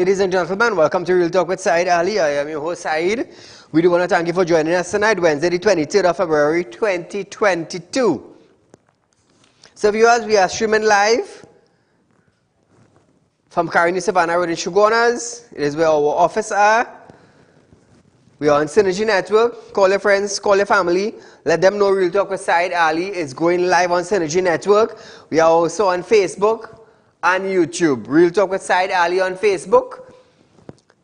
Ladies and gentlemen, welcome to Real Talk with Saieed Ali. I am your host, Saeed. We do want to thank you for joining us tonight, Wednesday, the 23rd of February, 2022. So viewers, we are streaming live from Caroni Savannah Road in Shogunas. It is where our office are. We are on Synergy Network. Call your friends, call your family. Let them know Real Talk with Saieed Ali is going live on Synergy Network. We are also on Facebook and YouTube. Real Talk with Saieed Ali on Facebook.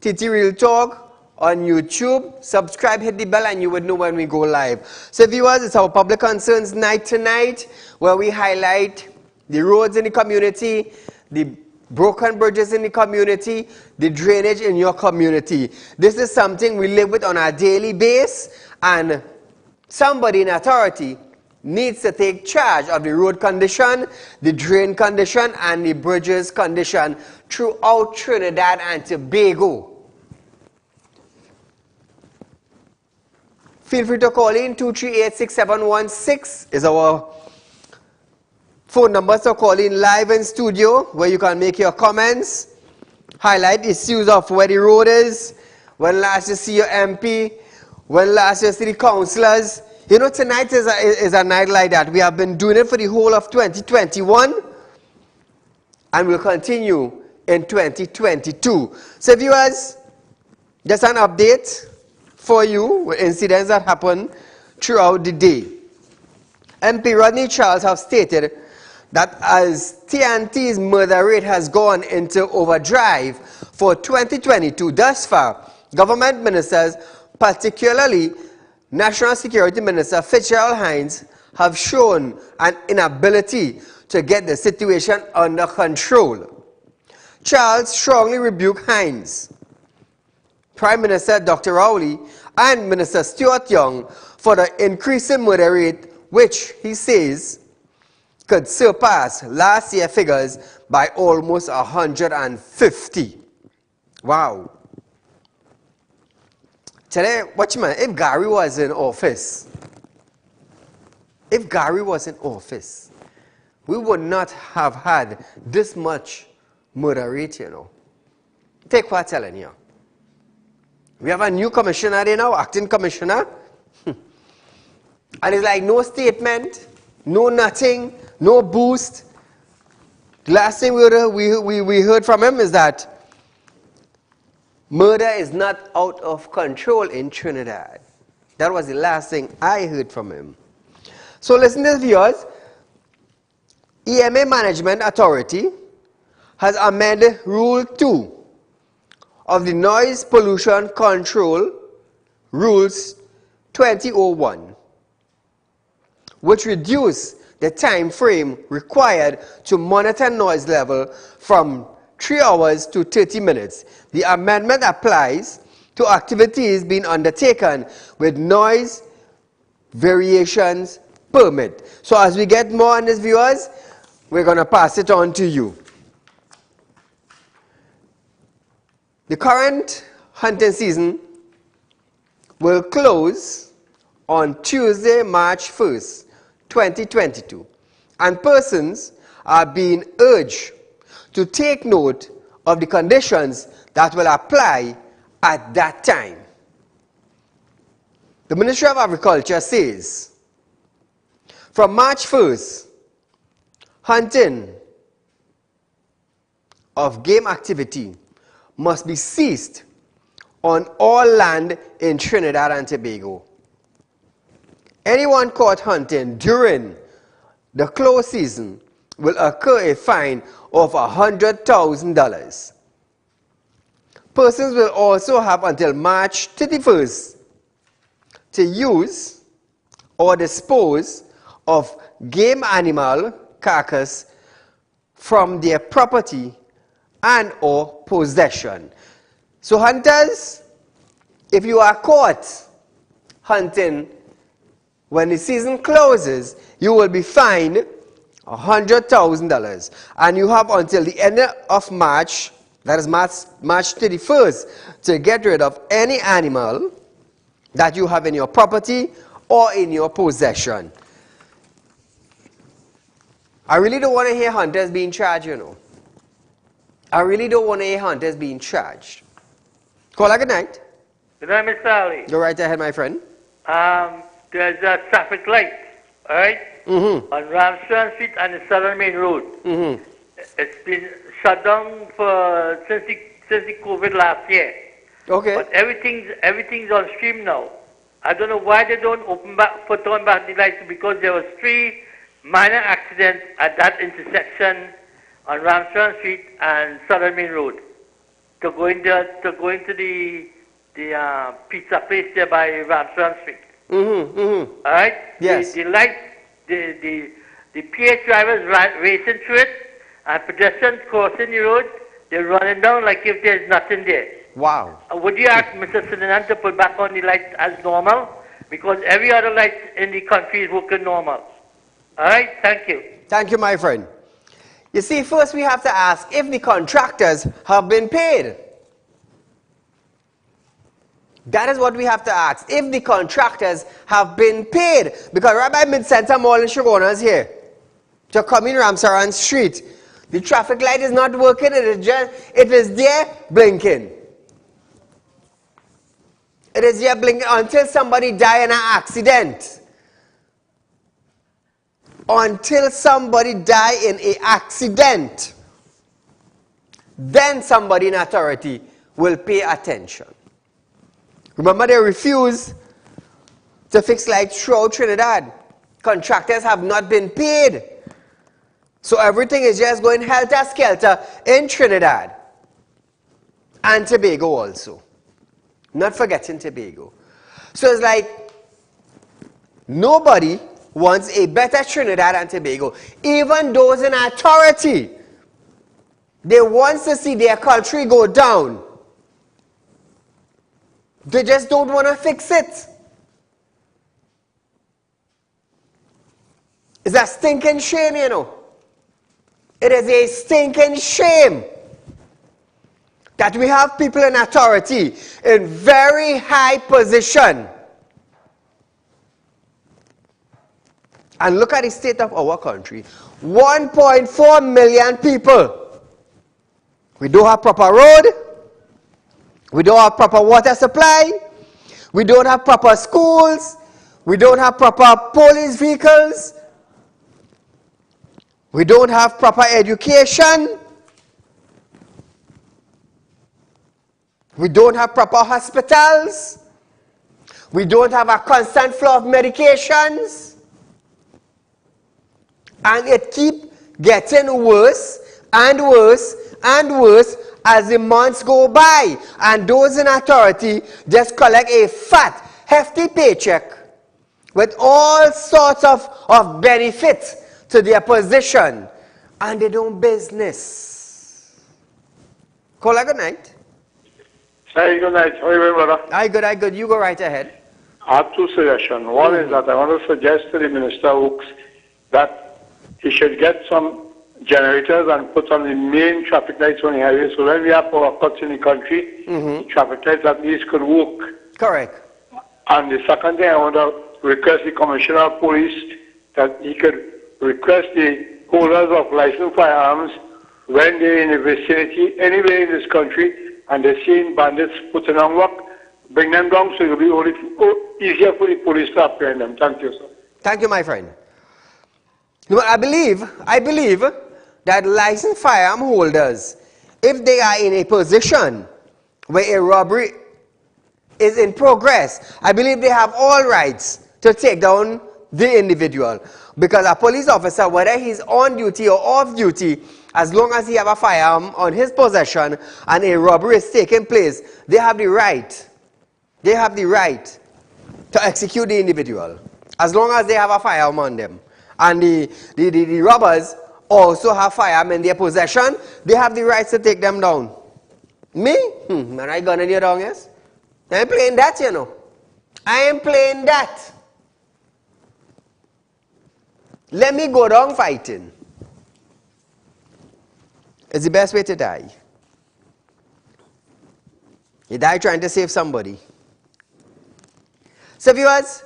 TT Real Talk on YouTube. Subscribe, hit the bell, and you would know when we go live. So viewers, it's our Public Concerns Night tonight, where we highlight the roads in the community, the broken bridges in the community, the drainage in your community. This is something we live with on a daily basis, and somebody in authority needs to take charge of the road condition, the drain condition, and the bridges condition throughout Trinidad and Tobago. Feel free to call in. 238-6716 is our phone number, so call in live in studio where you can make your comments, highlight issues of where the road is, when last you see your MP, when last you see the councillors. You know, tonight is a night like that. We have been doing it for the whole of 2021 and we'll continue in 2022. So viewers, just an update for you with incidents that happen throughout the day. MP Rodney Charles have stated that as TNT's murder rate has gone into overdrive for 2022 thus far, government ministers, particularly National Security Minister Fitzgerald Hines, have shown an inability to get the situation under control. Charles strongly rebuked Hines, Prime Minister Dr. Rowley, and Minister Stuart Young for the increasing murder rate, which he says could surpass last year's figures by almost 150. Wow. Today, watch man, if Gary was in office, we would not have had this much murder rate, you know. Take what I'm telling you. We have a new commissioner there now, acting commissioner. And it's like no statement, no nothing, no boost. The last thing we heard from him is that murder is not out of control in Trinidad. That was the last thing I heard from him. So listen to this, viewers. EMA Management Authority has amended Rule 2 of the Noise Pollution Control Rules 2001, which reduced the time frame required to monitor noise level from 3 hours to 30 minutes. The amendment applies to activities being undertaken with noise variations permit. So as we get more on this, viewers, we're going to pass it on to you. The current hunting season will close on Tuesday, March 1st, 2022, and persons are being urged to take note of the conditions that will apply at that time. The Ministry of Agriculture says, from March 1st, hunting of game activity must be ceased on all land in Trinidad and Tobago. Anyone caught hunting during the close season will incur a fine of $100,000. Persons will also have until March 31st to use or dispose of game animal carcass from their property and or possession. So hunters, if you are caught hunting when the season closes, you will be fined $100,000, and you have until the end of March, that is March 31st, to get rid of any animal that you have in your property or in your possession. I really don't want to hear hunters being charged, you know. I really don't want any hunters being charged. Caller, good night. Good night, Mr. Ali. Go right ahead, my friend. There's a traffic light, all right, on Ramshaw Street and the Southern Main Road. It's been shut down since the COVID last year. Okay. But everything's on stream now. I don't know why they don't put on back the lights, because there was 3 minor accidents at that intersection on Ramshaw Street and Southern Main Road. To go into the pizza place there by Ramshaw Street. All right. Yes. The lights, the PH drivers racing through it, and pedestrians crossing the road, they're running down like if there's nothing there. Wow. Would you ask Mr. Sinanan to put back on the lights as normal? Because every other light in the country is working normal. All right? Thank you. Thank you, my friend. You see, first we have to ask if the contractors have been paid. That is what we have to ask, if the contractors have been paid. Because right by Mid-Center Mall in Shagona is here. To come in Ramsaran Street. The traffic light is not working, it is there blinking. It is there blinking until somebody die in an accident. Until somebody die in an accident. Then somebody in authority will pay attention. Remember, they refused to fix lights throughout Trinidad. Contractors have not been paid. So everything is just going helter-skelter in Trinidad. And Tobago also. Not forgetting Tobago. So it's like, nobody wants a better Trinidad and Tobago. Even those in authority. They want to see their country go down. They just don't want to fix it. It's a stinking shame, you know. It is a stinking shame that we have people in authority in very high position. And look at the state of our country. 1.4 million people. We don't have proper road. We don't have proper water supply. We don't have proper schools. We don't have proper police vehicles. We don't have proper education. We don't have proper hospitals. We don't have a constant flow of medications. And it keeps getting worse and worse and worse as the months go by. And those in authority just collect a fat, hefty paycheck with all sorts of benefits to their position. And they don't business. Caller, good night. Hey, good night. How are you doing, brother? I good. You go right ahead. I have 2 suggestions. One is that I want to suggest to the Minister Hooks that he should get some generators and put on the main traffic lights on the highway, so when we have power cuts in the country, traffic lights at least could work. Correct. And the second thing, I want to request the Commissioner of Police that he could request the holders of licensed firearms, when they're in the vicinity, anywhere in this country, and they're seeing bandits putting on work, bring them down so it will be easier for the police to apprehend them. Thank you, sir. Thank you, my friend. No, I believe that licensed firearm holders, if they are in a position where a robbery is in progress, I believe they have all rights to take down the individual. Because a police officer, whether he's on duty or off duty, as long as he have a firearm on his possession and a robbery is taking place, they have the right. They have the right to execute the individual, as long as they have a firearm on them. And the robbers also have firearm in their possession, they have the right to take them down. Me? Man, I gun in your down, yes? I ain't playing that, you know. I ain't playing that. Let me go down fighting. It's the best way to die. You die trying to save somebody. So viewers,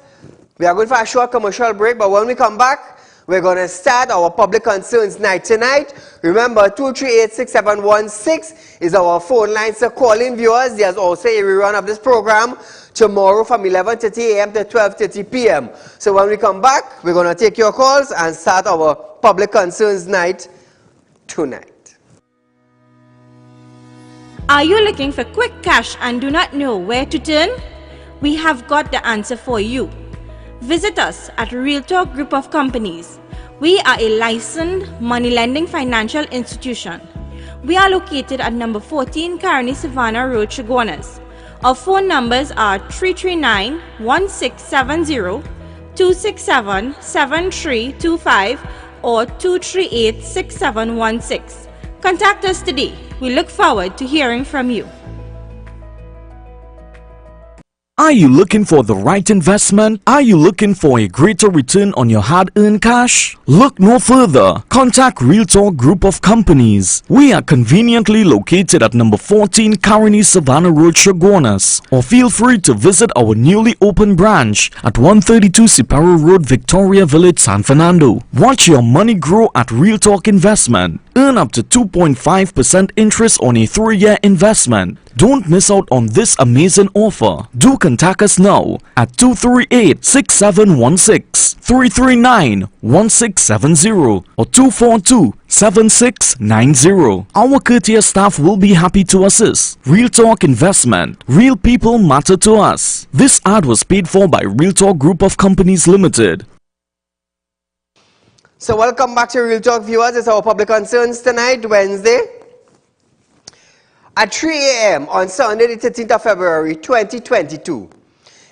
we are going for a short commercial break, but when we come back, we're going to start our public concerns night tonight. Remember, 238-6716 is our phone line. So call in viewers. There's also a rerun of this program tomorrow from 11:30 a.m. to 12:30 p.m. So when we come back, we're going to take your calls and start our public concerns night tonight. Are you looking for quick cash and do not know where to turn? We have got the answer for you. Visit us at Real Talk Group of Companies. We are a licensed money lending financial institution. We are located at number 14 Carney Savannah Road, Chaguanas. Our phone numbers are 339-1670, 267-7325 or 238-6716. Contact us today. We look forward to hearing from you. Are you looking for the right investment? Are you looking for a greater return on your hard-earned cash? Look no further. Contact Real Talk Group of Companies. We are conveniently located at number 14 Carney Savannah Road, Chaguanas. Or feel free to visit our newly opened branch at 132 Siparo Road, Victoria Village, San Fernando. Watch your money grow at Real Talk Investment. Earn up to 2.5% interest on a 3-year investment. Don't miss out on this amazing offer. Do contact us now at 238-6716, 339-1670 or 242-7690. Our courteous staff will be happy to assist. Real Talk Investment. Real people matter to us. This ad was paid for by Real Talk Group of Companies Limited. So welcome back to Real Talk viewers. It's our public concerns tonight, Wednesday. At 3 a.m. on Sunday, the 13th of February 2022,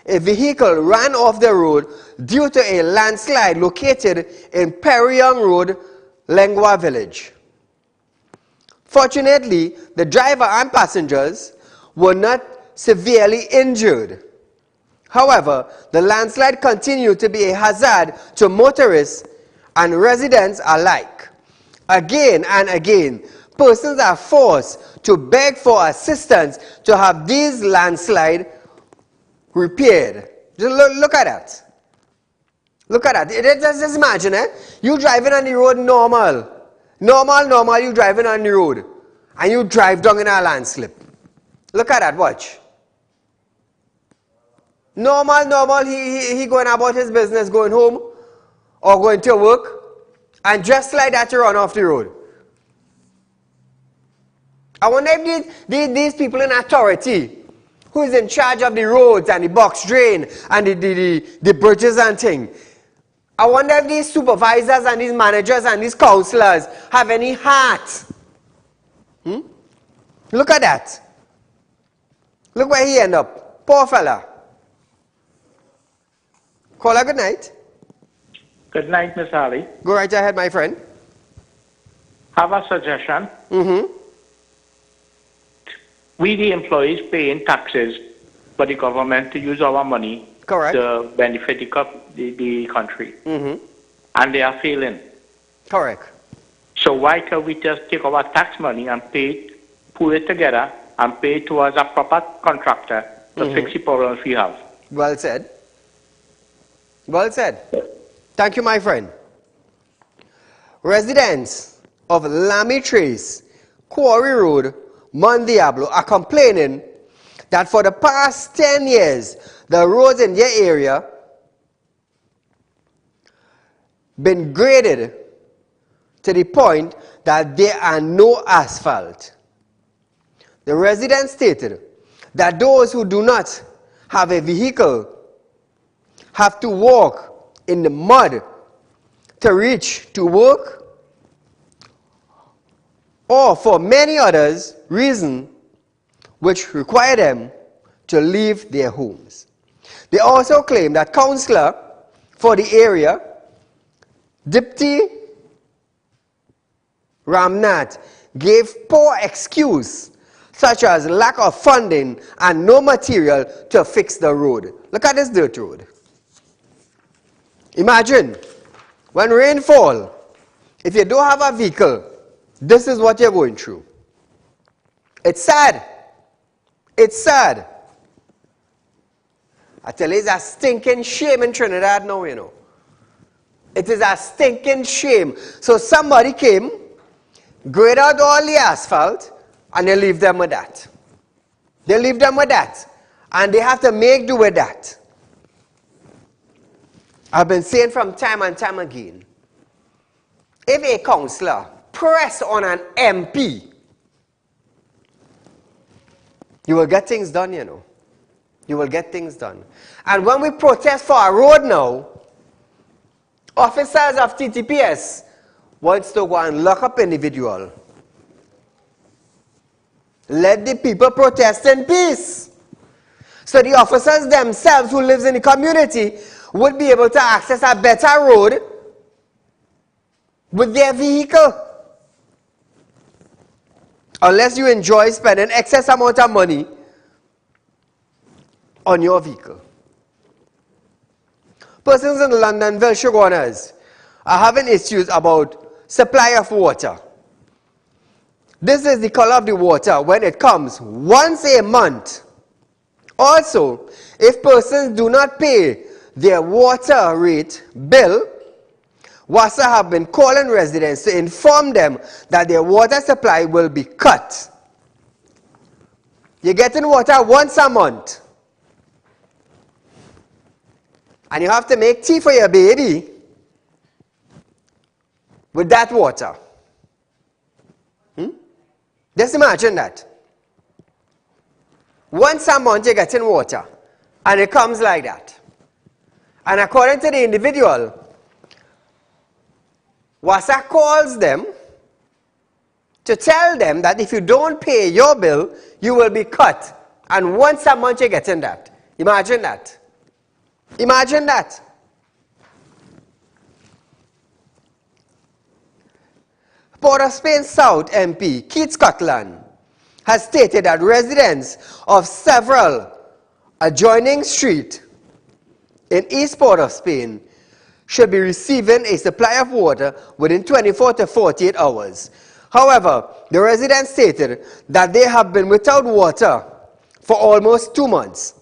a vehicle ran off the road due to a landslide located in Periyong Road, Lengua Village. Fortunately, the driver and passengers were not severely injured. However, the landslide continued to be a hazard to motorists and residents alike. Again and again, persons are forced to beg for assistance to have these landslides repaired. Just look at that. Look at that. Just imagine, you driving on the road normal, you driving on the road, and you drive down in a landslip. Look at that, watch. Normal, he going about his business, going home, or going to work, and just like that you run off the road. I wonder if these people in authority, who is in charge of the roads and the box drain and the bridges and thing, I wonder if these supervisors and these managers and these councillors have any heart. Look at that. Look where he end up. Poor fella. Caller, good night. Good night, Miss Ali. Go right ahead, my friend. Have a suggestion. We, the employees, paying taxes for the government to use our money to benefit the country. And they are failing. Correct. So why can't we just take our tax money and pull it together and pay towards a proper contractor to fix the problems we have? Well said. Well said. Thank you, my friend. Residents of Lamy Trace, Quarry Road, Mon Diablo are complaining that for the past 10 years, the roads in their area been graded to the point that there are no asphalt. The residents stated that those who do not have a vehicle have to walk in the mud to reach to work, or for many others reasons which require them to leave their homes. They also claim that councillor for the area, Dipti Ramnath, gave poor excuse such as lack of funding and no material to fix the road. Look at this dirt road. Imagine, when rain fall, if you don't have a vehicle, this is what you're going through. It's sad. It's sad. I tell you, it's a stinking shame in Trinidad now, you know. It is a stinking shame. So somebody came, grade out all the asphalt, and they leave them with that. They leave them with that. And they have to make do with that. I've been saying from time and time again, if a councillor press on an MP, you will get things done, you know. You will get things done. And when we protest for a road now, officers of TTPS wants to go and lock up individual. Let the people protest in peace. So the officers themselves who lives in the community would be able to access a better road with their vehicle. Unless you enjoy spending excess amount of money on your vehicle. Persons in Londonville, Shoguners, are having issues about supply of water. This is the color of the water when it comes once a month. Also, if persons do not pay their water rate bill, WASA have been calling residents to inform them that their water supply will be cut. You're getting water once a month. And you have to make tea for your baby with that water. Just imagine that. Once a month you're getting water. And it comes like that. And according to the individual, WASA calls them to tell them that if you don't pay your bill, you will be cut. And once a month you're getting that. Imagine that. Imagine that. Port of Spain South MP Keith Scotland has stated that residents of several adjoining streets in East Port of Spain should be receiving a supply of water within 24 to 48 hours. However, the residents stated that they have been without water for almost 2 months.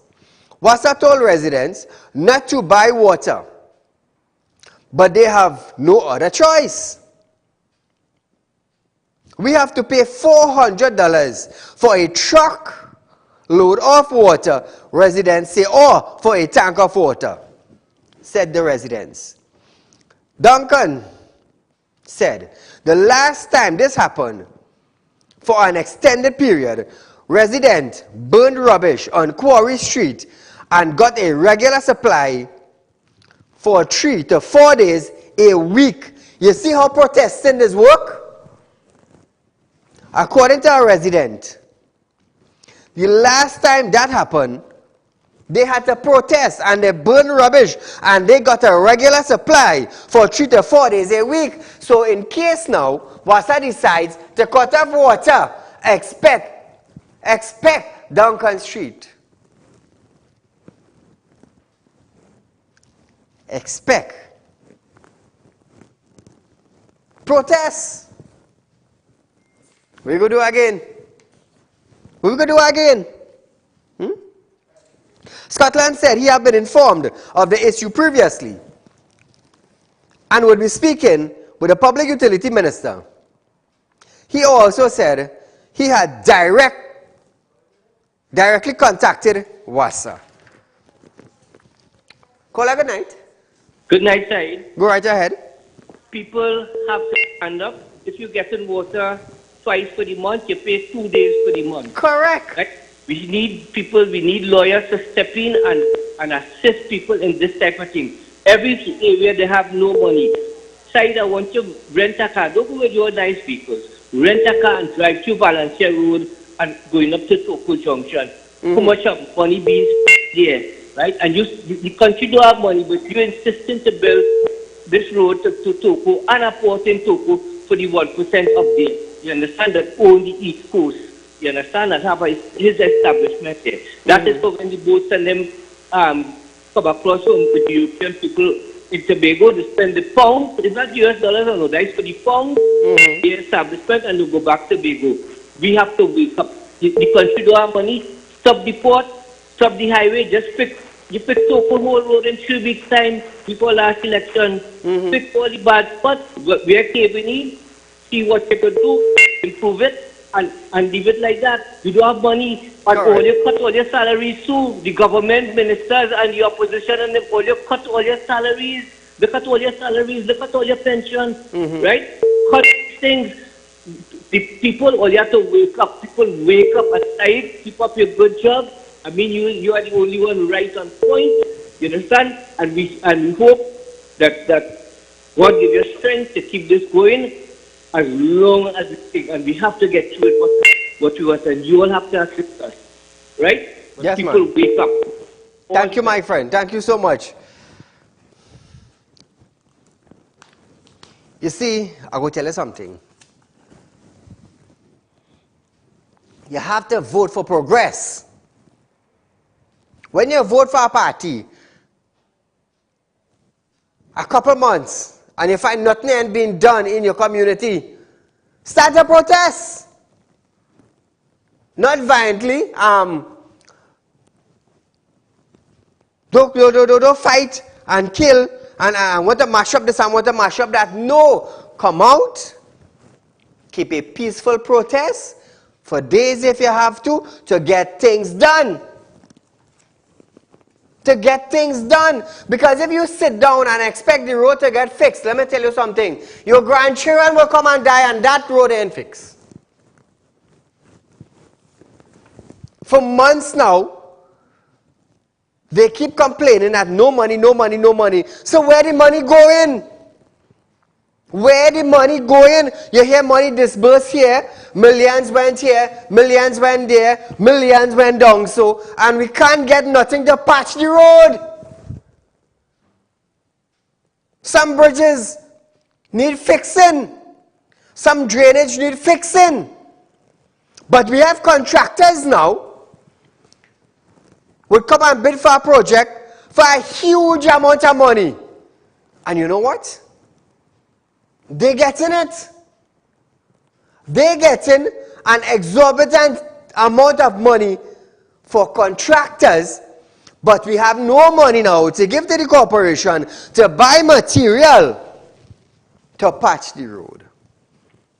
WASA told residents not to buy water, but they have no other choice. We have to pay $400 for a truck load of water, residents say, or for a tank of water, said the residents. Duncan said, the last time this happened, for an extended period, residents burned rubbish on Quarry Street and got a regular supply for 3 to 4 days a week. You see how protesting is work? According to a resident, the last time that happened, they had to protest and they burned rubbish and they got a regular supply for 3 to 4 days a week. So in case now, WASA decides to cut off water, expect Duncan Street. Expect. Protest. We go do again. We go do again. Scotland said he had been informed of the issue previously and would be speaking with the Public Utility Minister. He also said he had directly contacted WASA. Caller, good night. Good night, Saeed. Go right ahead. People have to stand up. If you're getting water twice for the month, you pay 2 days for the month. Correct. Right? We need people, we need lawyers to step in and assist people in this type of thing. Every area they have no money. Saeed, I want you to rent a car. Don't go with your nice vehicles. Rent a car and drive through Valencia Road and going up to Toko Junction. How much of money being spent there, right? And the country don't have money, but you're insisting to build this road to Toko and a port in Toko for the 1% of the, you understand, that own the East Coast. You understand, and have his establishment there. That is for when the boats and them come across with the European people in Tobago, they spend the pound, it's not US dollars or no, that's for the pound, the establishment, and they go back to Tobago. We have to wake up. The country don't have money, stop the port, stop the highway, just fix You fix the open whole road in 3 weeks' time before last election. Fix all the bad spots. We're cabling, see what you could do, improve it, and leave it like that. You don't have money, and all you cut all your salaries too. The government, ministers, and the opposition, and all you cut all your salaries. Look at all your salaries, look at all your pensions, right? Cut things. The people, all you have to wake up. People wake up at night, keep up your good job. I mean, you are the only one right on point. You understand? And we hope that God give you strength to keep this going as long as it takes. And we have to get through it. What we want, and you all have to assist us, right? But yes, people wake up. Thank you, my friend. Thank you so much. You see, I will tell you something. You have to vote for progress. When you vote for a party, a couple months, and you find nothing ain't being done in your community, start a protest. Not violently. Don't fight and kill. And I want to mash up this, I want to mash up that. No. Come out. Keep a peaceful protest for days if you have to get things done. To get things done. Because if you sit down and expect the road to get fixed, let me tell you something. Your grandchildren will come and die and that road ain't fixed. For months now, they keep complaining that no money, no money, no money. So where the money going? Where the money going? You hear money disbursed here, millions went here, millions went there, millions went down so, and we can't get nothing to patch the road. Some bridges need fixing. Some drainage need fixing. But we have contractors now would come and bid for a project for a huge amount of money. And you know what? They getting it. They getting an exorbitant amount of money for contractors, but we have no money now to give to the corporation to buy material to patch the road.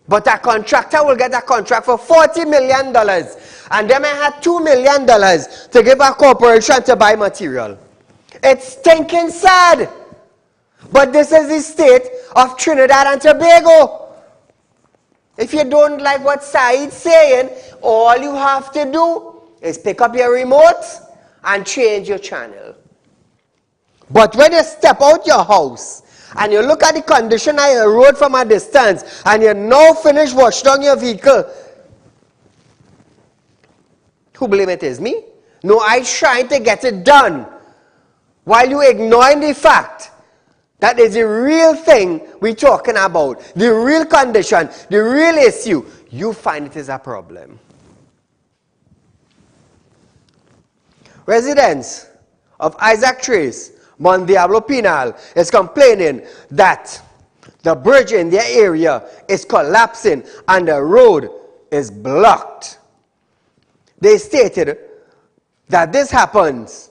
But a contractor will get a contract for $40 million, and they may have $2 million to give a corporation to buy material. It's stinking sad. But this is the state of Trinidad and Tobago. If you don't like what Saieed's saying, all you have to do is pick up your remote and change your channel. But when you step out your house and you look at the condition of your road from a distance and you now finish washing down your vehicle, who blame it is? Me? No, I'm trying to get it done while you ignoring the fact that is the real thing we're talking about. The real condition, the real issue. You find it is a problem. Residents of Isaac Trace, Mon Diablo Penal, is complaining that the bridge in their area is collapsing and the road is blocked. They stated that this happens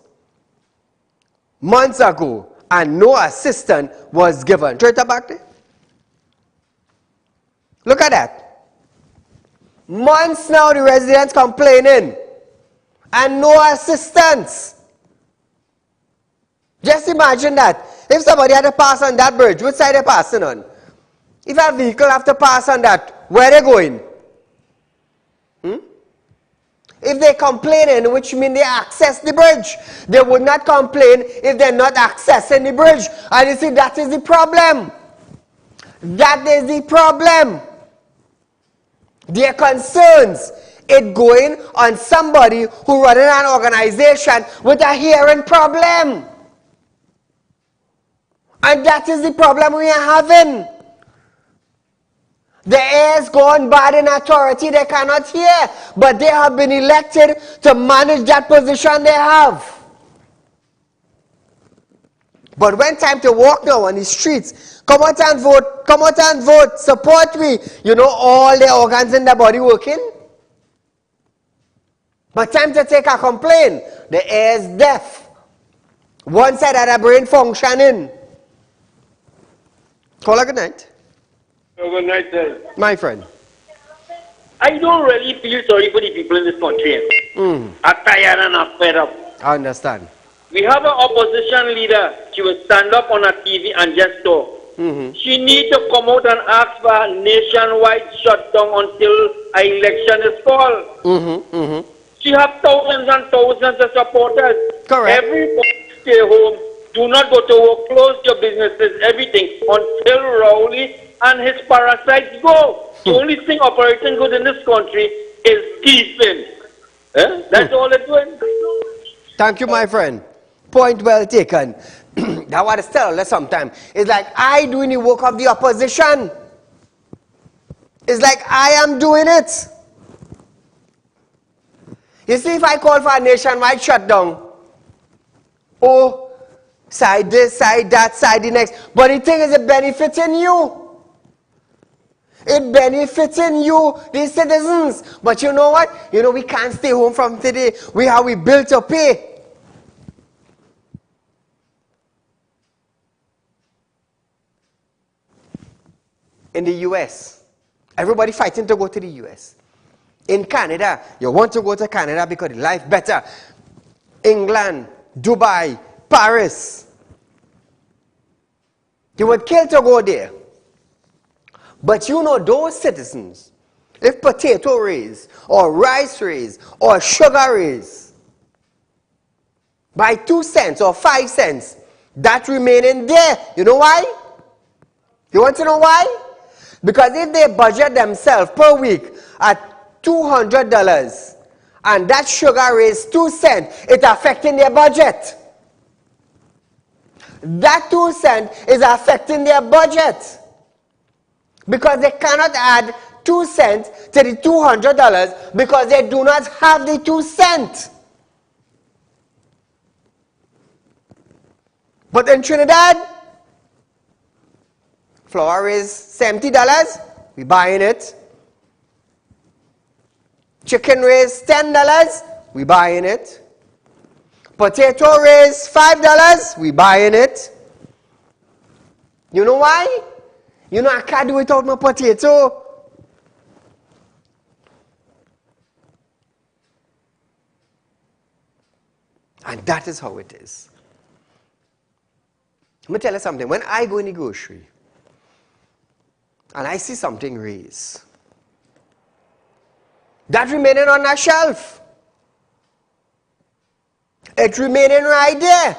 months ago and no assistance was given. Try it back there. Look at that. Months now the residents complaining and no assistance. Just imagine that. If somebody had to pass on that bridge, which side are they passing on? If a vehicle have to pass on that, where are they going? If they complaining, which means they access the bridge, they would not complain if they're not accessing the bridge. And you see, that is the problem. That is the problem. Their concerns, it going on somebody who running an organization with a hearing problem. And that is the problem we are having. The air's gone bad in authority, they cannot hear. But they have been elected to manage that position they have. But when time to walk now on the streets, come out and vote, support me. You know, all the organs in the body working. But time to take a complaint, the air is deaf. One side of the brain functioning. Call a good night. Good night, sir. My friend. I don't really feel sorry for the people in this country. I'm tired and I'm fed up. I understand. We have an opposition leader. She will stand up on a TV and just talk. She needs to come out and ask for a nationwide shutdown until an election is called. She has thousands and thousands of supporters. Correct. Everybody stay home. Do not go to work. Close your businesses, everything, until Rowley and his parasites go. The only thing operating good in this country is thieving. That's all they're doing. Thank you, my friend. Point well taken. That's what I tell us sometimes. It's like I doing the work of the opposition. It's like I am doing it. You see, if I call for a nationwide shutdown, oh, side this, side that, side the next. But the thing is, it benefiting you. It benefiting you, the citizens. But you know what? You know, we can't stay home from today. We built to pay. In the US, everybody fighting to go to the US. In Canada, you want to go to Canada because the life better. England, Dubai, Paris. You would kill to go there. But you know those citizens, if potato raise, or rice raise, or sugar raise, by 2 cents or 5 cents, that remaining there. You know why? You want to know why? Because if they budget themselves per week at $200, and that sugar raise 2 cents, it's affecting their budget. That 2 cents is affecting their budget. Because they cannot add 2 cents to the $200 because they do not have the 2 cents. But in Trinidad, flour is $70, we buying it. Chicken raise $10, we buying it. Potato raise $5, we buying it. You know why? You know I can't do without my potato. And that is how it is. Let me tell you something. When I go in the grocery and I see something raised, that remaining on that shelf, it remaining right there.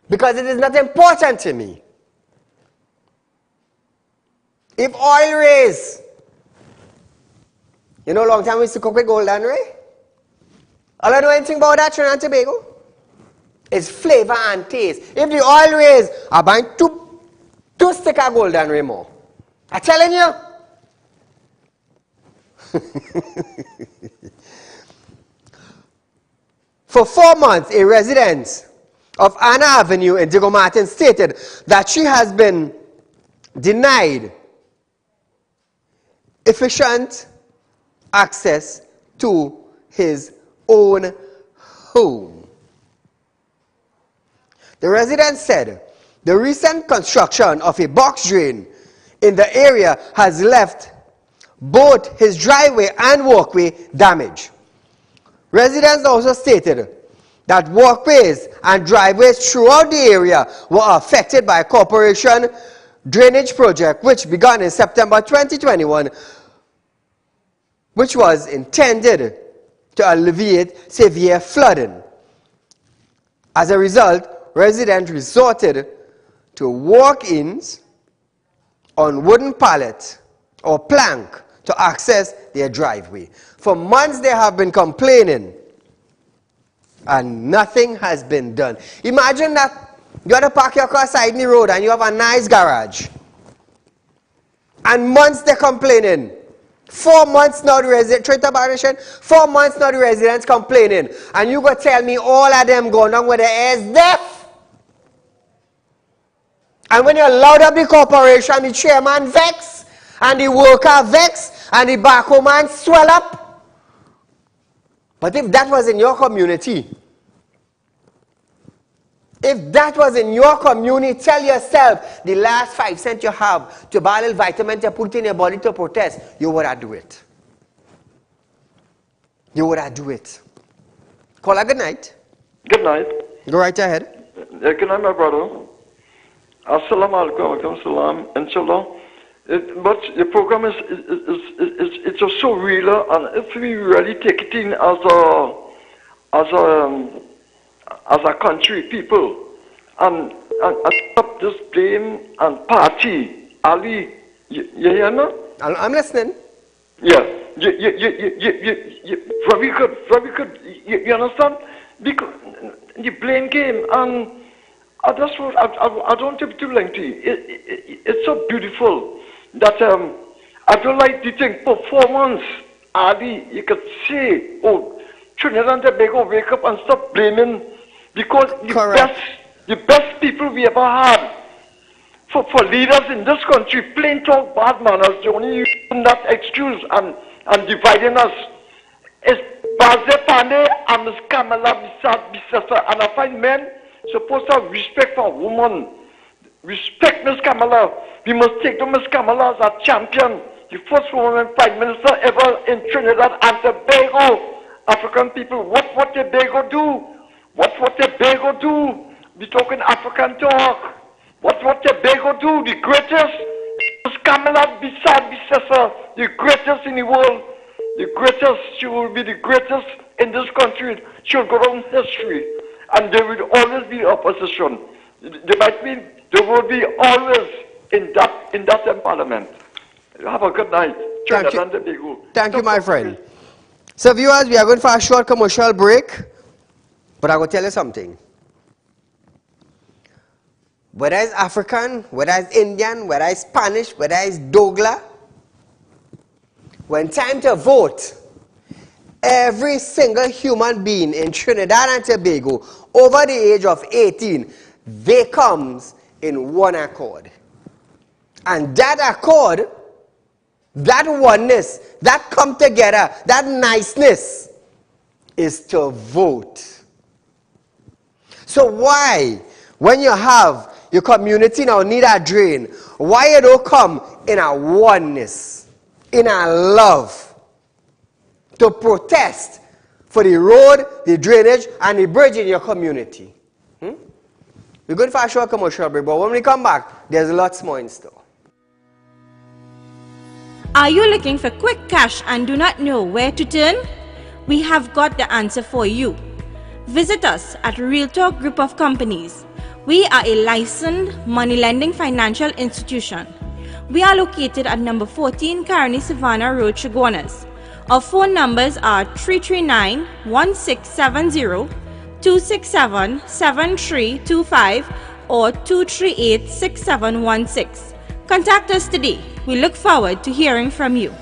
Because it is not important to me. If oil raise, you know, long time we used to cook with golden ray. All I know anything about that, Trinidad and Tobago, is flavor and taste. If the oil raise, I buy two stick of golden ray more. I'm telling you. For 4 months, a resident of Anna Avenue in Diego Martin stated that she has been denied efficient access to his own home. The resident said the recent construction of a box drain in the area has left both his driveway and walkway damaged. Residents also stated that walkways and driveways throughout the area were affected by a corporation drainage project which began in September 2021, which was intended to alleviate severe flooding. As a result, residents resorted to walk-ins on wooden pallet or plank to access their driveway. For months they have been complaining and nothing has been done. Imagine that you want to park your car side the road and you have a nice garage. And months they're complaining. 4 months now the residents, 4 months now the residents complaining. And you go tell me all of them going on with their ears deaf. And when you loud up the corporation, the chairman vex, and the worker vex, and the backhoe man swell up. But if that was in your community, If that was in your community, tell yourself the last 5 cents you have to buy a little vitamin to put in your body to protest, you would have do it. You would have do it. Caller, good night. Good night. Go right ahead. Good night, my brother. Assalamu alaikum, salam, inshallah. But the program it's just so real, and if we really take it in as a country, people, and stop this blame and party. Ali, you hear me? I'm listening. Yeah, very good. You understand? Because the blame game, and that's what I don't want to be too lengthy. It's so beautiful that I don't like the thing performance. Ali, you could say, oh, Trinidad and Tobago, wake up and stop blaming, because the best people we ever had for leaders in this country, plain talk bad manners, the only using that excuse and dividing us is Baze Pane and Ms. Kamala Bissasa. And I find men supposed to have respect for a woman. Respect Ms. Kamala. We must take to Ms. Kamala as a champion, the first woman prime minister ever in Trinidad and Tobago. African people, what Tobago do? What Tobago do? We talking African talk. What Tobago do? The greatest. Ms. Kamala Bissasa, the greatest in the world. The greatest. She will be the greatest in this country. She will go down history. And there will always be opposition. There will be always in that parliament. Have a good night. Thank you, my friend. So viewers, we are going for a short commercial break. But I will tell you something. Whether it's African, whether it's Indian, whether it's Spanish, whether it's Douglas, when time to vote, every single human being in Trinidad and Tobago over the age of 18, they comes in one accord. And that accord, that oneness, that come together, that niceness is to vote. So why, when you have your community now need a drain, why you don't come in a oneness, in a love, to protest for the road, the drainage, and the bridge in your community? We're going for a short commercial break, but when we come back, there's lots more in store. Are you looking for quick cash and do not know where to turn? We have got the answer for you. Visit us at Real Talk Group of Companies. We are a licensed money lending financial institution. We are located at number 14 Carney Savannah Road, Chaguanas. Our phone numbers are 339-1670, 267-7325 or 238-6716. Contact us today. We look forward to hearing from you.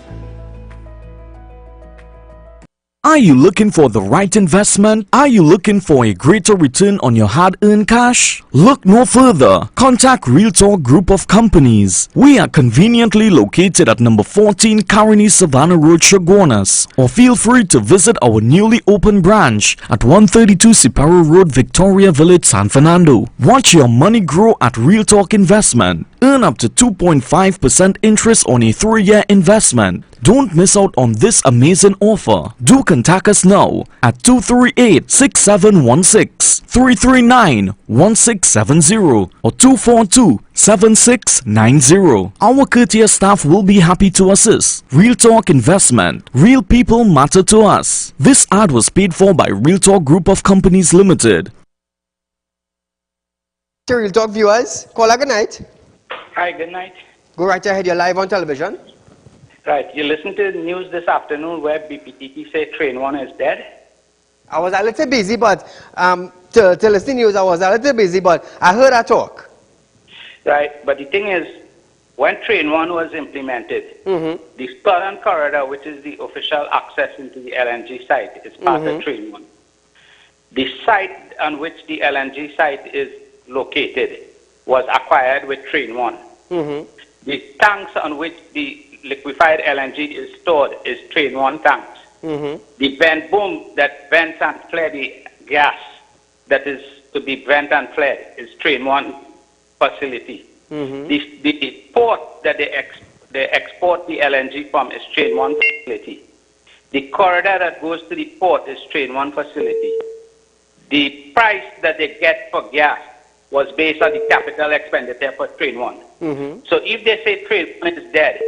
Are you looking for the right investment? Are you looking for a greater return on your hard-earned cash? Look no further. Contact Real Talk Group of Companies. We are conveniently located at number 14 Carney Savannah Road, Chaguanas. Or feel free to visit our newly opened branch at 132 Siparo Road, Victoria Village, San Fernando. Watch your money grow at Real Talk Investment. Earn up to 2.5% interest on a 3-year investment. Don't miss out on this amazing offer. Do contact us now at 238-6716, 339-1670 or 242-7690. Our courteous staff will be happy to assist. Real Talk Investment. Real people matter to us. This ad was paid for by Real Talk Group of Companies Limited. Real Talk viewers, caller, good night. Hi, good night. Go right ahead, you're live on television. Right, you listened to the news this afternoon where BPTT said Train 1 is dead? I was a little busy, but to listen to news, I was a little busy, but I heard her talk. Right, but the thing is, when Train 1 was implemented, the Southern Corridor, which is the official access into the LNG site, is part of Train 1. The site on which the LNG site is located was acquired with Train 1. The tanks on which the liquefied LNG is stored is Train 1 tanks. The vent boom that vents and flare the gas that is to be Brent and fled is Train 1 facility. The port that they export the LNG from is Train 1 facility. The corridor that goes to the port is Train 1 facility. The price that they get for gas was based on the capital expenditure for Train 1. So if they say Train 1 is dead,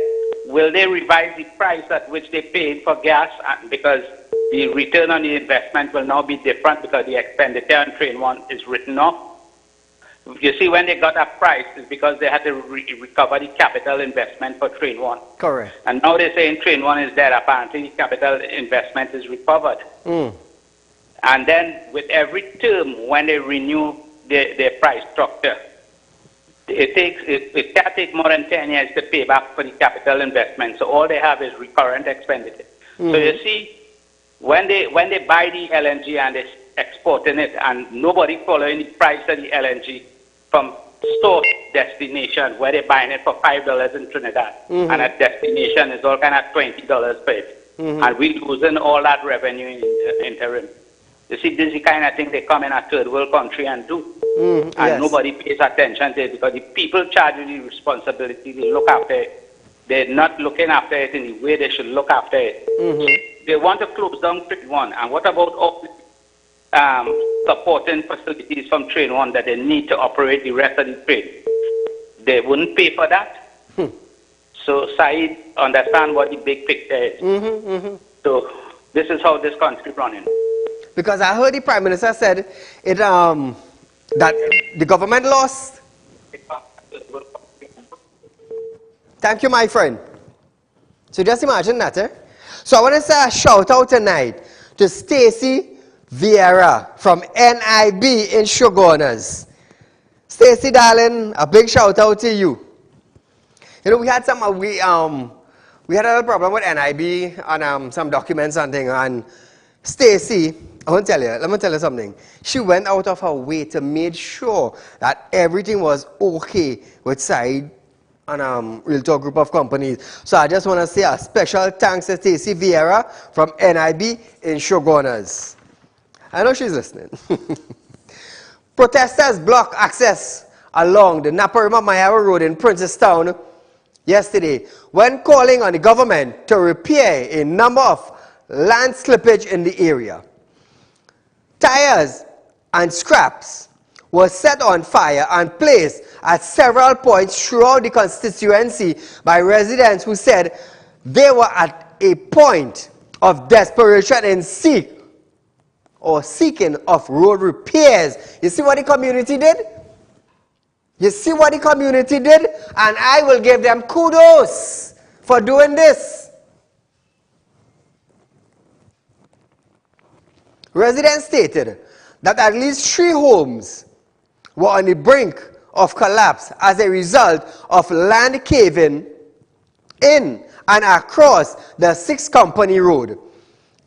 will they revise the price at which they paid for gas? Because the return on the investment will now be different because the expenditure on Train 1 is written off. You see, when they got that price, it's because they had to recover the capital investment for Train 1. Correct. And now they're saying Train 1 is dead. Apparently, the capital investment is recovered. And then with every term, when they renew their price structure, it can take more than 10 years to pay back for the capital investment. So all they have is recurrent expenditure. So you see, when they buy the LNG and they're exporting it, and nobody following the price of the LNG from store destination, where they're buying it for $5 in Trinidad, and at destination is all kind of $20 per it. And we're losing all that revenue in the interim. You see, this is the kind of thing they come in a third world country and do. And nobody pays attention to it because the people charged with the responsibility, they look after it. They're not looking after it in the way they should look after it. They want to close down Train 1. And what about all supporting facilities from Train 1 that they need to operate the rest of the train? They wouldn't pay for that. So Saeed understand what the big picture is. So this is how this country is running. Because I heard the Prime Minister said it that the government lost. Thank you, my friend. So just imagine that, eh? So I want to say a shout out tonight to Stacy Vieira from NIB in Shoguners. Stacy, darling, a big shout out to you. You know, we had we had a little problem with NIB on some documents and things, and Stacy, let me tell you something. She went out of her way to make sure that everything was okay with Saeed and Real Talk Group of Companies. So I just want to say a special thanks to Stacy Vieira from NIB in Shoguners. I know she's listening. Protesters blocked access along the Naparima Mayara Road in Princestown yesterday when calling on the government to repair a number of land slippage in the area. Tires and scraps were set on fire and placed at several points throughout the constituency by residents who said they were at a point of desperation in seeking of road repairs. You see what the community did? You see what the community did? And I will give them kudos for doing this. Residents stated that at least 3 homes were on the brink of collapse as a result of land caving in and across the 6 Company Road.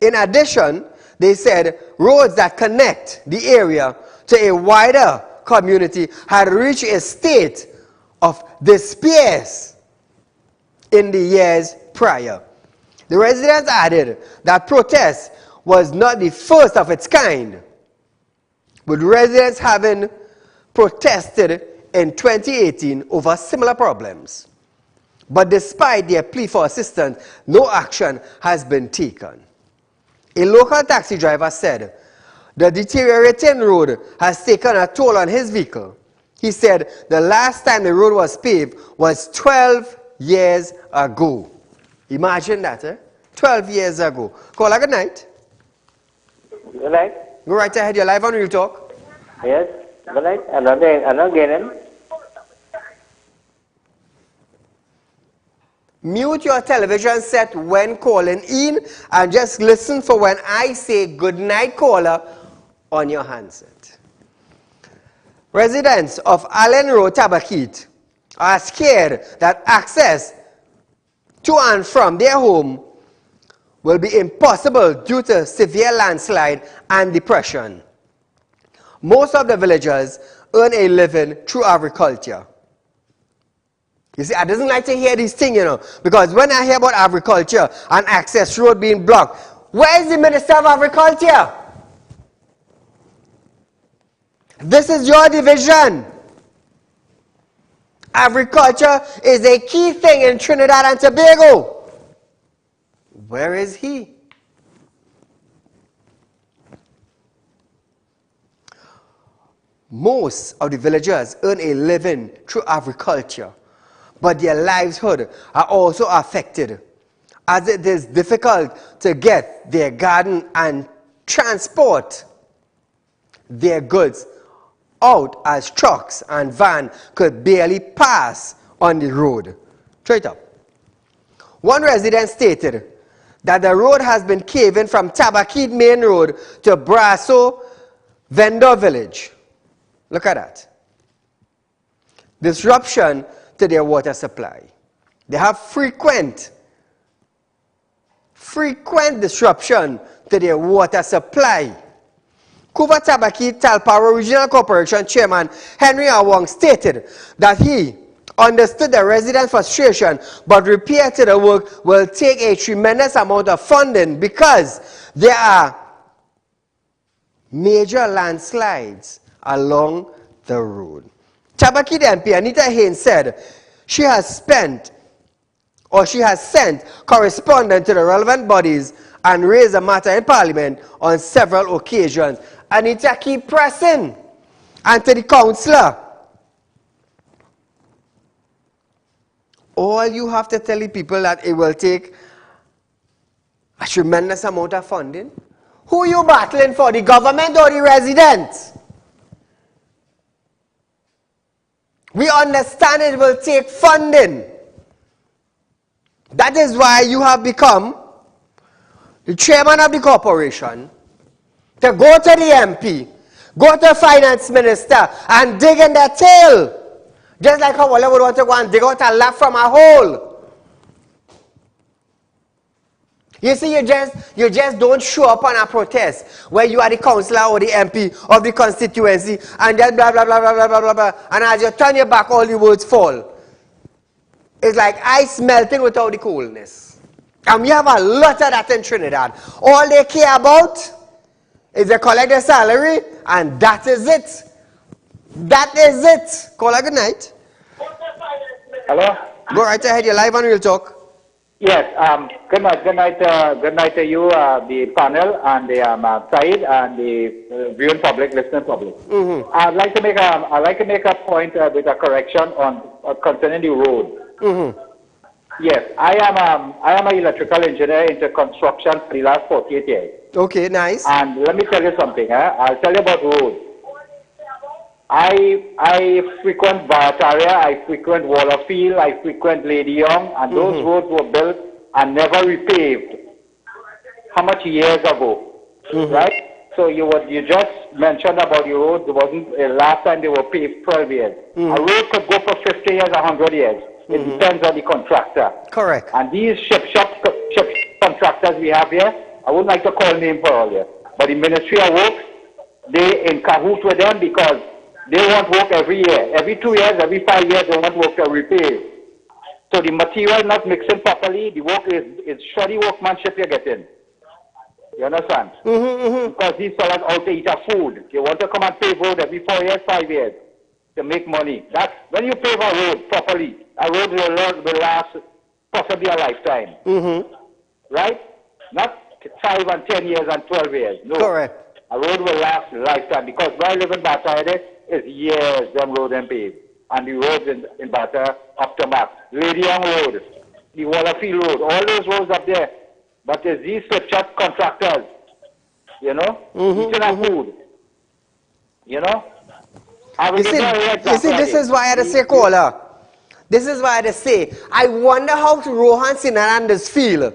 In addition, they said roads that connect the area to a wider community had reached a state of despair in the years prior. The residents added that protest was not the first of its kind, with residents having protested in 2018 over similar problems. But despite their plea for assistance, no action has been taken. A local taxi driver said the deteriorating road has taken a toll on his vehicle. He said the last time the road was paved was 12 years ago. Imagine that, eh? 12 years ago. Caller, good night. Good night. Go right ahead. You're live on Real Talk. Yes. Good night. Another getting. Mute your television set when calling in and just listen for when I say good night, caller, on your handset. Residents of Allen Road, Tabakit are scared that access to and from their home will be impossible due to severe landslide and depression. Most of the villagers earn a living through agriculture. You see, I doesn't like to hear these things, you know, because when I hear about agriculture and access road being blocked, where is the Minister of Agriculture? This is your division. Agriculture is a key thing in Trinidad and Tobago. Where is he? Most of the villagers earn a living through agriculture, but their livelihood are also affected, as it is difficult to get their garden and transport their goods out, as trucks and vans could barely pass on the road. Straight up. One resident stated that the road has been caving from Tabakid Main Road to Brasso Vendor Village. Look at that. Disruption to their water supply. They have frequent disruption to their water supply. Kuba Tabaki Talparo Regional Corporation Chairman Henry Awong stated that he understood the resident frustration, but repair to the work will take a tremendous amount of funding because there are major landslides along the road. Tabaki MP Anita Haynes said she has sent correspondence to the relevant bodies and raised the matter in Parliament on several occasions. Anita, keep pressing. And to the councillor, all you have to tell the people that it will take a tremendous amount of funding. Who are you battling for, the government or the residents? We understand it will take funding. That is why you have become the chairman of the corporation, to go to the MP, go to the finance minister and dig in their tail. Just like how Walla would want to go and dig out a laugh from a hole. You see, you just don't show up on a protest where you are the councillor or the MP of the constituency and just blah, blah, blah, blah, blah, blah, blah, blah. And as you turn your back, all the words fall. It's like ice melting without the coolness. And we have a lot of that in Trinidad. All they care about is they collect their salary, and that is it. That is it. Call her good night. Hello? Go right ahead, you're live on Real Talk. Yes, good night to you, the panel, and the Saieed, and the viewing public, listening public. Mm-hmm. I'd like to make a point with a correction on concerning the road. Mm-hmm. Yes, I am an electrical engineer into construction for the last 48 years. Okay, nice. And let me tell you something. I'll tell you about roads. I frequent Barataria, I frequent Wallerfield, I frequent Lady Young, and those roads were built and never repaved. How much years ago, right? So you just mentioned about the roads. There wasn't last time they were paved 12 years. A road could go for 50 years, 100 years. It depends on the contractor. Correct. And these ship contractors we have here, I wouldn't like to call names for all here, but the Ministry of Works, they in cahoot with them because they want work every year. Every 2 years, every 5 years, they want work to repave. So the material not mixing properly, the work is shoddy workmanship you're getting. You understand? Because these fellas out to eat a food. They want to come and pave road every 4 years, 5 years to make money. That's when you pave a road properly, a road will last possibly a lifetime. Right? Not 5 and 10 years and 12 years. No. Correct. A road will last a lifetime because where I live in Bata is years them road and paved. And the roads in Bata up to Max. Lady Young Road, the Wallerfield Road, all those roads up there. But there's these shop contractors, you know, eating our food, you know. You see, this is why I had to say, caller. This is why I had to say, I wonder how Rohan Sinananders feel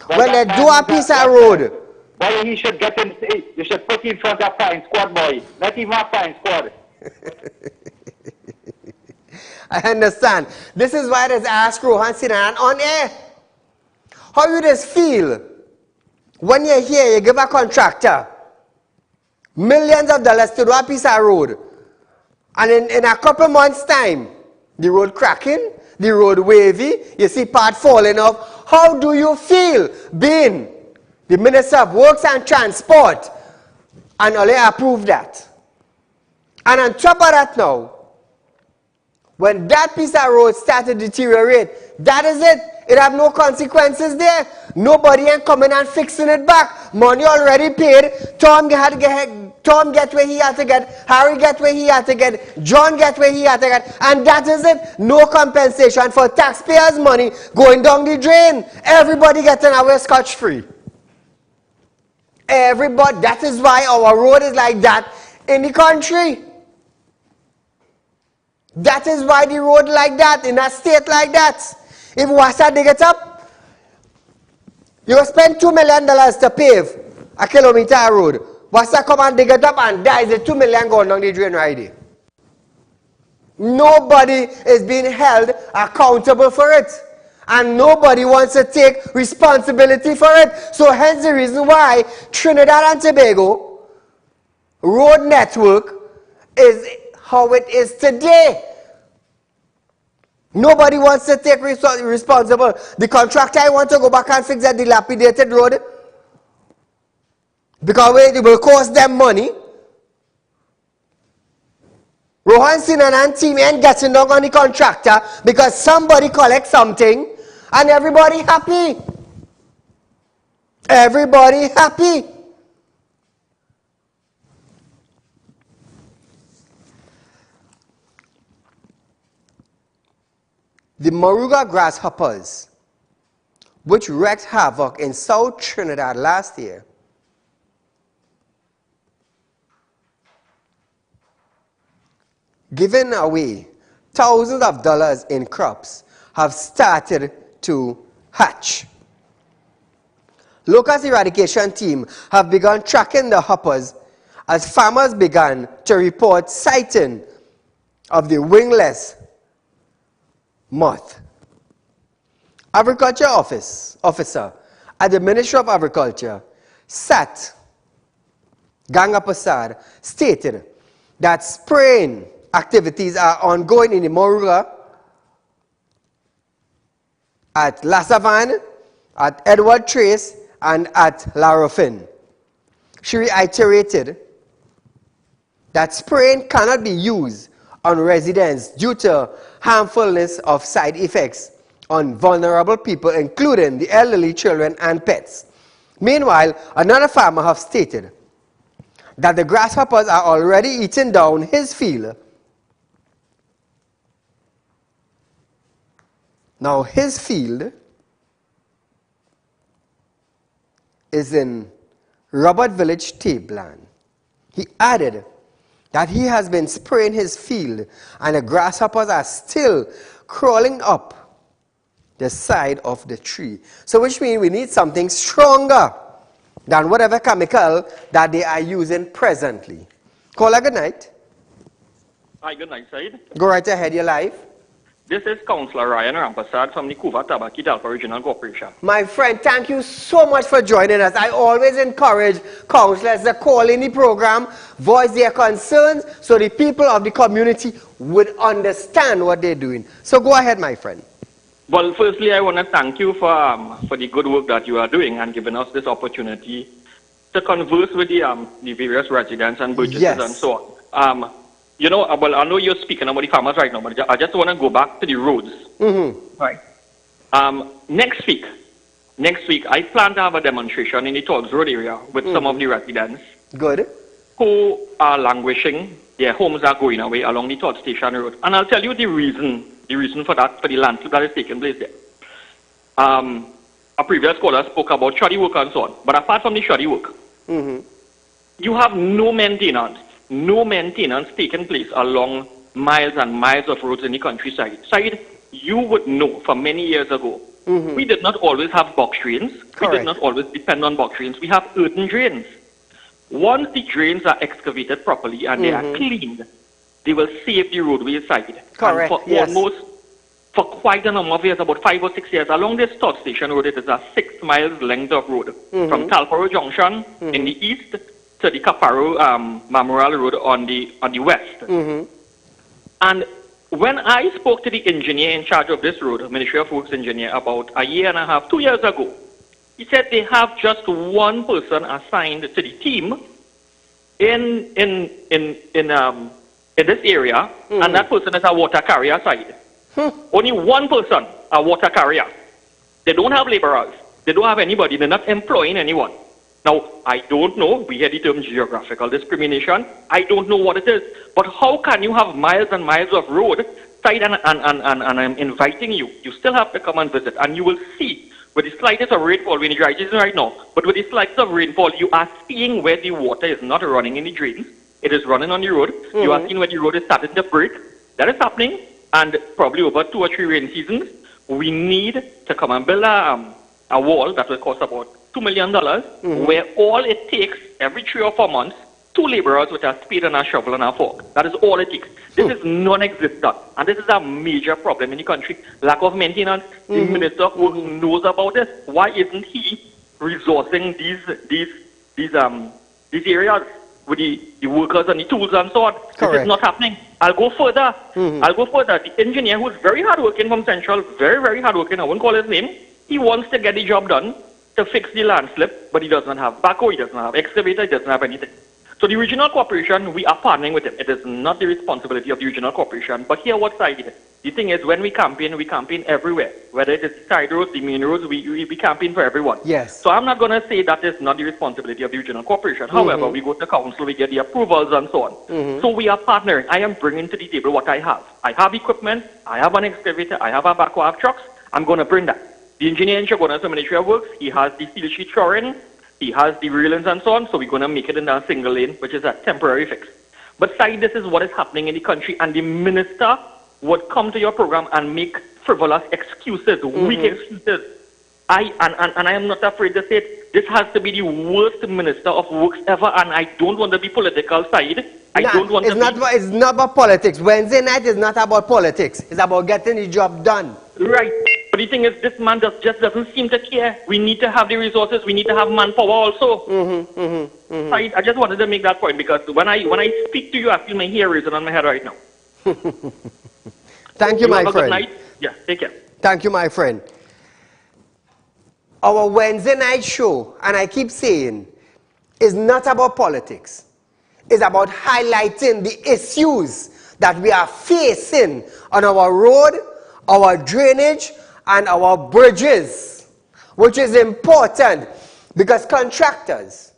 when they do a piece of road. Boy, he should get in, you should put him in front of fine squad, boy. Not even a fine squad. I understand. This is why I just asked Rohan Sinanan on air. How you just feel when you're here, you give a contractor millions of dollars to do a piece of road, and in a couple months' time, the road cracking, the road wavy, you see part falling off. How do you feel being the Minister of Works and Transport and only approve that? And on top of that now, when that piece of road started to deteriorate, that is it. It have no consequences there. Nobody ain't coming and fixing it back. Money already paid. Tom get where he had to get. Harry get where he had to get. John get where he had to get. And that is it. No compensation for taxpayers' money going down the drain. Everybody getting away scotch-free. Everybody. That is why our road is like that in the country. That is why the road like that, in a state like that. If Wassa dig it up, you will spend $2 million to pave a kilometer of road. Wassa come and dig it up and there is a $2 million going down the drain right there. Nobody is being held accountable for it. And nobody wants to take responsibility for it. So hence the reason why Trinidad and Tobago road network is how it is today. Nobody wants to take responsible. The contractor want to go back and fix that dilapidated road because it will cost them money. Rohan Sinan and team ain't getting down on the contractor because somebody collects something and everybody happy. Everybody happy. The Moruga grasshoppers, which wreaked havoc in South Trinidad last year, giving away thousands of dollars in crops, have started to hatch. Locust eradication team have begun tracking the hoppers as farmers began to report sighting of the wingless moth. Agriculture officer at the Ministry of Agriculture, Sat Gangapasad, stated that spraying activities are ongoing in the Moruga, at Lasavan, at Edward Trace, and at Larofin. She reiterated that spraying cannot be used on residents due to harmfulness of side effects on vulnerable people, including the elderly, children, and pets. Meanwhile, another farmer has stated that the grasshoppers are already eating down his field. Now, his field is in Robert Village, Tabland. He added that he has been spraying his field and the grasshoppers are still crawling up the side of the tree. So which means we need something stronger than whatever chemical that they are using presently. Caller, good night. Hi, good night, Said. Go right ahead, you're live. This is Councillor Ryan Rampasad from the Kuva Tabaki Dalpa Regional Corporation. My friend, thank you so much for joining us. I always encourage councillors to call in the program, voice their concerns, so the people of the community would understand what they're doing. So go ahead, my friend. Well, firstly, I want to thank you for the good work that you are doing and giving us this opportunity to converse with the various residents and burgesses and so on. You know, well, I know you're speaking about the farmers right now, but I just want to go back to the roads. Right. Next week, I plan to have a demonstration in the Togs Road area with some of the residents. Good. Who are languishing. Their homes are going away along the Todd Station Road. And I'll tell you the reason for that, for the landslide that is taking place there. A previous caller spoke about shoddy work and so on. But apart from the shoddy work, you have no maintenance taking place along miles and miles of roads in the countryside. Said, you would know from many years ago, we did not always have box drains. We did not always depend on box drains. We have earthen drains. Once the drains are excavated properly and they are cleaned, they will save the roadway side. Correct. And for quite a number of years, about 5 or 6 years, along this Todd Station Road, it is a 6 miles length of road from Talparo Junction in the east to the Caparo Memorial Road on the west. And when I spoke to the engineer in charge of this road, Ministry of Works engineer, about a year and a half, 2 years ago, he said they have just one person assigned to the team in in this area, and that person is a water carrier side. Only one person, a water carrier. They don't have laborers. They don't have anybody. They're not employing anyone. Now, I don't know. We hear the term geographical discrimination. I don't know what it is. But how can you have miles and miles of road side and I'm inviting you. You still have to come and visit. And you will see with the slightest of rainfall, when it dries right now, but with the slightest of rainfall, you are seeing where the water is not running in the drains. It is running on the road. You are seeing where the road is starting to break. That is happening. And probably over 2 or 3 rain seasons, we need to come and build a wall that will cost about $2 million, where all it takes every 3 or 4 months, 2 laborers with a spade and a shovel and a fork. That is all it takes. This is non-existent. And this is a major problem in the country. Lack of maintenance. The Minister of Works knows about this. Why isn't he resourcing these areas with the workers and the tools and so on? This is not happening. I'll go further. The engineer who is very hardworking from Central, very, very hardworking, I won't call his name, he wants to get the job done to fix the landslip, but he doesn't have backhoe, he doesn't have excavator, he doesn't have anything. So the regional corporation, we are partnering with him. It is not the responsibility of the regional corporation. But here what side? The thing is, when we campaign everywhere. Whether it is side roads, the main roads, we campaign for everyone. Yes. So I'm not going to say that is not the responsibility of the regional corporation. However, we go to council, we get the approvals and so on. So we are partnering. I am bringing to the table what I have. I have equipment, I have an excavator, I have a backhoe, I have trucks. I'm going to bring that. The engineer in Chagonas, the Ministry of Works, he has the steel sheet shoring, he has the railings and so on, so we're going to make it in a single lane, which is a temporary fix. But side, this is what is happening in the country, and the minister would come to your program and make frivolous excuses, weak excuses. I am not afraid to say it. This has to be the worst minister of works ever, and I don't want to be political side. It's not about politics. Wednesday night is not about politics. It's about getting the job done. Right. But the thing is, this man just doesn't seem to care. We need to have the resources. We need to have manpower also. I just wanted to make that point because when I speak to you, I feel my hair raising on my head right now. Thank you, my friend. Have a good night. Yeah, take care. Thank you, my friend. Our Wednesday night show, and I keep saying, is not about politics. It's about highlighting the issues that we are facing on our road, our drainage, and our bridges, which is important because contractors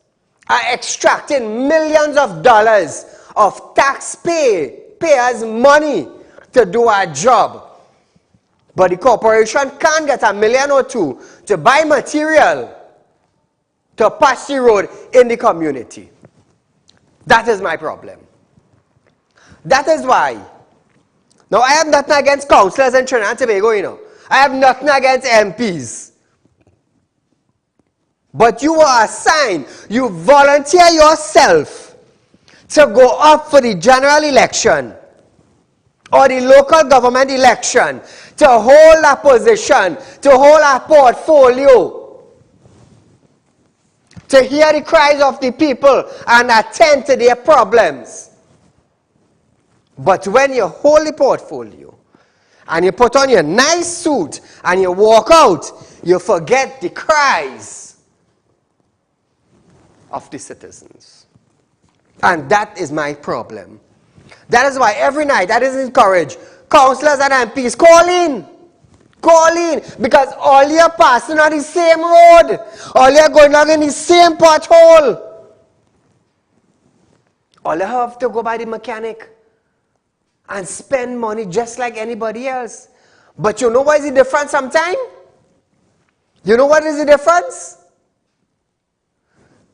are extracting millions of dollars of taxpayers' money to do our job. But the corporation can't get $1 million or $2 million to buy material to patch the road in the community. That is my problem. That is why. Now, I have nothing against councillors in Trinidad and Tobago, you know. I have nothing against MPs. But you are assigned, you volunteer yourself to go up for the general election or the local government election to hold a position, to hold a portfolio, to hear the cries of the people and attend to their problems. But when you hold the portfolio and you put on your nice suit and you walk out, you forget the cries of the citizens. And that is my problem. That is why every night, that is encouraged, councillors and MPs, call in. Call in. Because all you're passing on the same road. All you're going along in the same pothole. All you have to go by the mechanic and spend money just like anybody else. But you know what is the difference sometimes? You know what is the difference?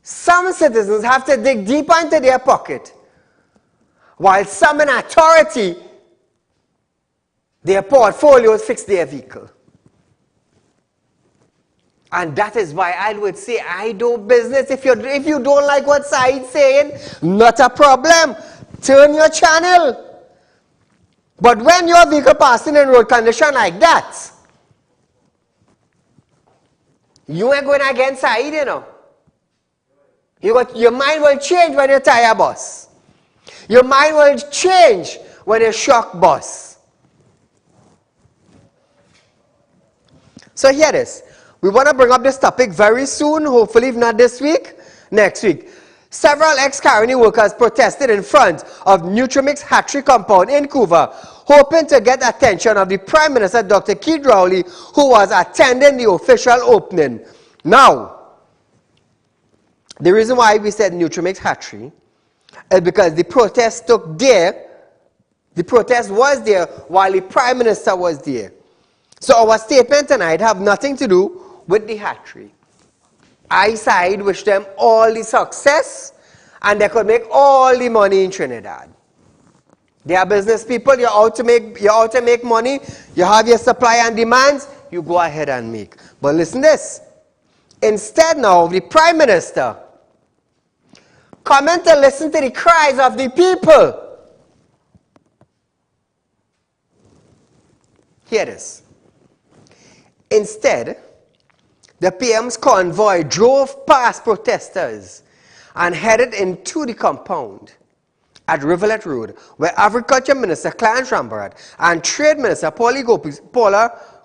Some citizens have to dig deeper into their pocket, while some in authority, their portfolios fix their vehicle. And that is why I would say, I do business. If you don't like what Saieed saying, not a problem. Turn your channel. But when your vehicle passing in road condition like that, you ain't going against Saieed, you know. Your mind will change when you tire bus. Your mind will change when you shock bus. So here it is. We want to bring up this topic very soon, hopefully if not this week, next week. Several ex-Caroni workers protested in front of Nutrimix hatchery compound in Couva, hoping to get attention of the Prime Minister, Dr. Saieed Ali, who was attending the official opening. Now, the reason why we said Nutrimix hatchery is because the protest was there while the Prime Minister was there. So our statement tonight have nothing to do with the hatchery. I side wish them all the success, and they could make all the money in Trinidad. They are business people. You're out to make money. You have your supply and demands. You go ahead and make. But listen this. Instead now, the Prime Minister coming to listen to the cries of the people. Hear this. Instead, the PM's convoy drove past protesters and headed into the compound at Rivulet Road, where Agriculture Minister Clarence Rambarat and Trade Minister Paula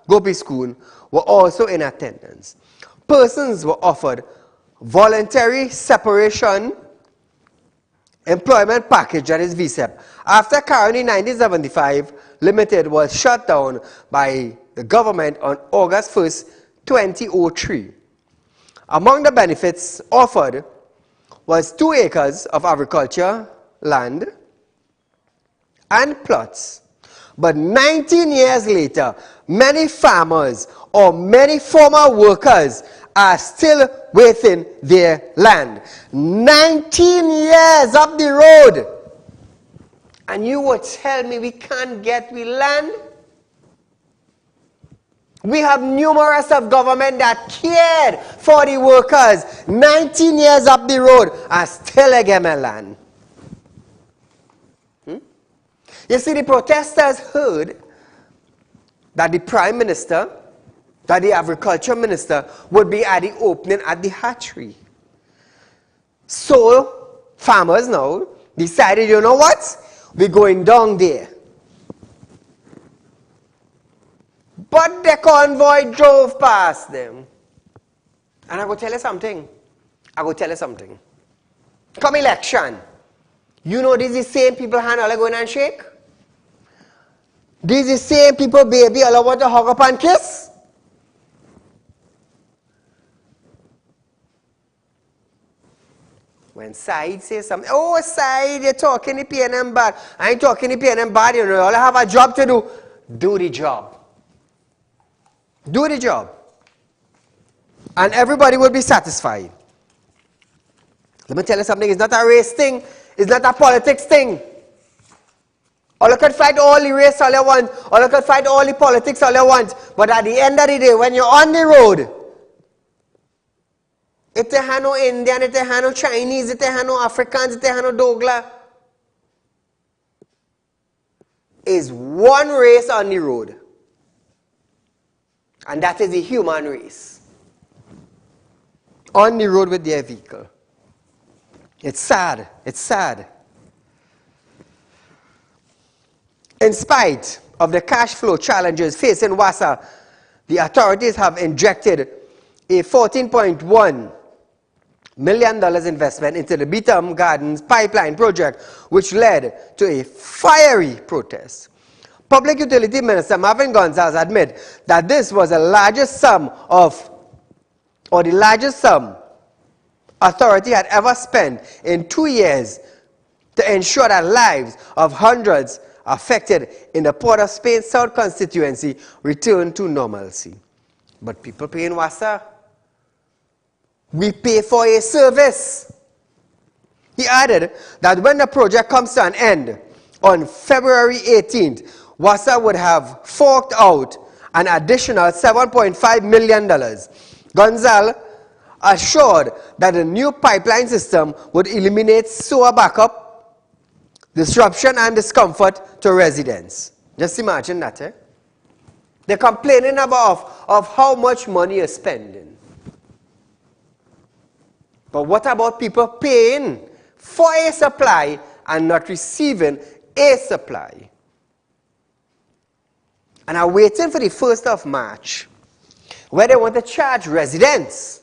Gopi-Schoon were also in attendance. Persons were offered voluntary separation employment package, that is VSEP, after Caroni 1975 Limited was shut down by the government on August 1st, 2003. Among the benefits offered was 2 acres of agriculture land and plots. But 19 years later, many farmers or many former workers are still within their land. 19 years up the road. And you would tell me we can't get we land? We have numerous of government that cared for the workers 19 years up the road and still get my land. You see, the protesters heard that the Prime Minister, that the Agriculture Minister would be at the opening at the hatchery. So, farmers now decided, you know what? We're going down there. But the convoy drove past them. And I go tell you something. Come election, you know these are the same people hand all going and shake? These are the same people, baby, all want to hug up and kiss? When Saieed says something, oh, Saieed, you're talking the PNM bad. I ain't talking the PNM bad, you know, all I have a job to do. Do the job. Do the job. And everybody will be satisfied. Let me tell you something. It's not a race thing. It's not a politics thing. Or you can fight all the race all you want. Or you can fight all the politics all you want. But at the end of the day, when you're on the road, if they have no Indian, if they have no Chinese, if they have no Africans, if they have no Dogla, is one race on the road. And that is the human race. On the road with their vehicle. It's sad. It's sad. In spite of the cash flow challenges facing WASA, the authorities have injected a $14.1 million investment into the Beetham Gardens pipeline project, which led to a fiery protest. Public Utility Minister Marvin Gonzalez admit that this was the largest sum authority had ever spent in 2 years to ensure that lives of hundreds affected in the Port of Spain South constituency return to normalcy. But people pay in WASA. We pay for a service. He added that when the project comes to an end on February 18th, WASA would have forked out an additional $7.5 million. Gonzalez assured that the new pipeline system would eliminate sewer backup, disruption and discomfort to residents. Just imagine that, eh? They're complaining of how much money you're spending. But what about people paying for a supply and not receiving a supply? And I'm waiting for the 1st of March, where they want to charge residents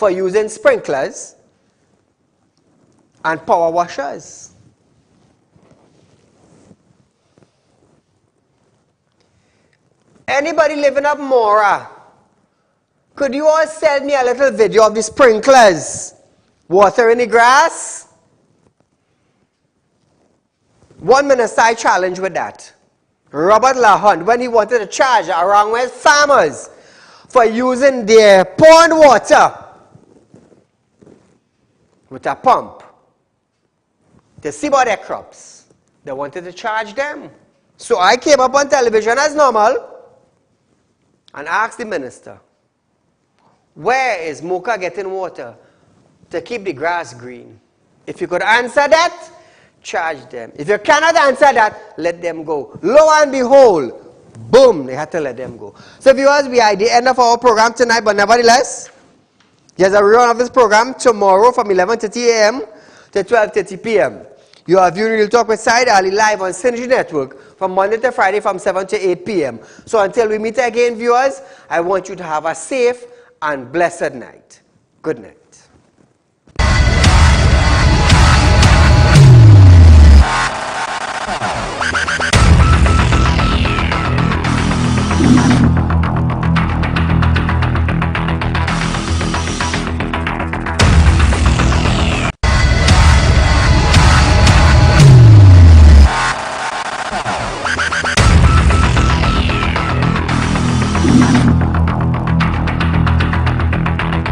for using sprinklers and power washers. Anybody living up Mora? Could you all send me a little video of the sprinklers watering the grass? 1 minute side challenge with that. Robert Lahund, when he wanted to charge around with farmers for using their pond water with a pump to see about their crops, they wanted to charge them. So I came up on television as normal and asked the minister, where is Mocha getting water to keep the grass green? If you could answer that, charge them. If you cannot answer that, let them go. Lo and behold, boom, they had to let them go. So viewers, we are at the end of our program tonight, but nevertheless, there's a rerun of this program tomorrow from 11:30 a.m. to 12:30 p.m. You are viewing Real Talk with Saieed Ali live on Synergy Network from Monday to Friday from 7 to 8 p.m. So until we meet again, viewers, I want you to have a safe and blessed night. Good night.